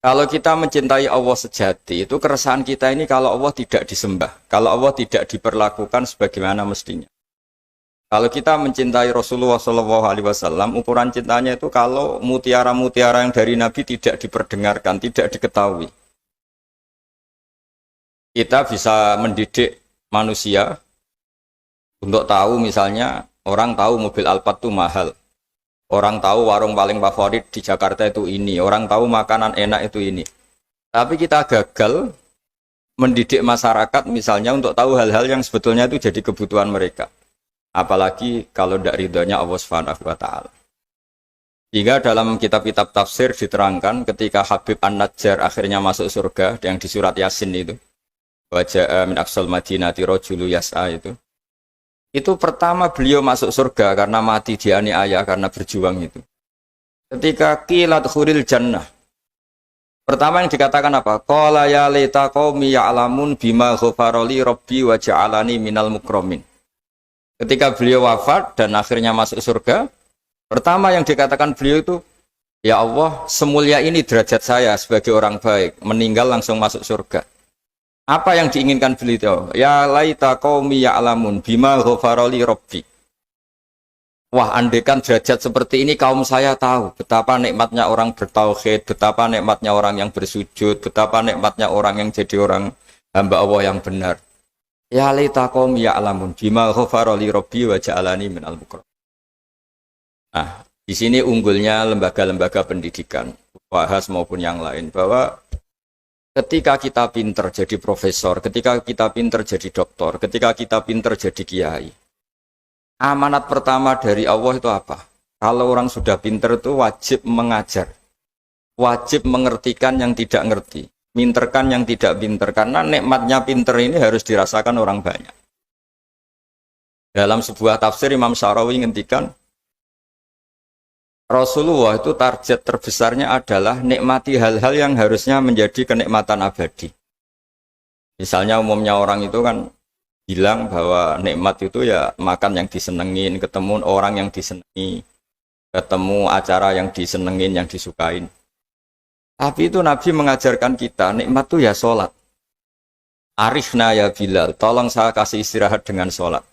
Kalau kita mencintai Allah sejati, itu keresahan kita ini kalau Allah tidak disembah, kalau Allah tidak diperlakukan sebagaimana mestinya. Kalau kita mencintai Rasulullah SAW, ukuran cintanya itu kalau mutiara-mutiara yang dari Nabi tidak diperdengarkan, tidak diketahui. Kita bisa mendidik manusia untuk tahu misalnya, orang tahu mobil Alphard itu mahal. Orang tahu warung paling favorit di Jakarta itu ini. Orang tahu makanan enak itu ini. Tapi kita gagal mendidik masyarakat misalnya untuk tahu hal-hal yang sebetulnya itu jadi kebutuhan mereka. Apalagi kalau tidak ridhonya Allah Subhanahu wa taala. Hingga dalam kitab-kitab tafsir diterangkan ketika Habib An-Najjar akhirnya masuk surga yang di surat Yasin itu. Wajah min aqsal madinati rajulu yas'a itu. Itu pertama beliau masuk surga karena mati dianiaya karena berjuang itu. Ketika qilat khuril jannah. Pertama yang dikatakan apa? Qala ya laita qaumi ya'lamun bima ghafarali rabbi wa ja'alani minal mukramin. Ketika beliau wafat dan akhirnya masuk surga, pertama yang dikatakan beliau itu, ya Allah, semulia ini derajat saya sebagai orang baik, meninggal langsung masuk surga. Apa yang diinginkan beliau? Ya laita qaumi ya'lamun bima ghafarali rabbi. Wah, andaikan derajat seperti ini kaum saya tahu betapa nikmatnya orang bertauhid, betapa nikmatnya orang yang bersujud, betapa nikmatnya orang yang jadi orang hamba Allah yang benar. Ya laita qaumi ya'lamun bima ghafarali rabbi wa ja'alani minal mukramin. Nah, di sini unggulnya lembaga-lembaga pendidikan, Wahas maupun yang lain, bahwa ketika kita pinter jadi profesor, ketika kita pinter jadi doktor, ketika kita pinter jadi kiai, amanat pertama dari Allah itu apa? Kalau orang sudah pinter itu wajib mengajar, wajib mengertikan yang tidak ngerti, minterkan yang tidak pinter, karena nikmatnya pinter ini harus dirasakan orang banyak. Dalam sebuah tafsir Imam Syarawi ngendikan, Rasulullah itu target terbesarnya adalah nikmati hal-hal yang harusnya menjadi kenikmatan abadi. Misalnya umumnya orang itu kan bilang bahwa nikmat itu ya makan yang disenengin, ketemu orang yang disenangi, ketemu acara yang disenengin, yang disukain. Tapi itu Nabi mengajarkan kita, nikmat itu ya sholat. Arifna ya Bilal, tolong saya kasih istirahat dengan sholat.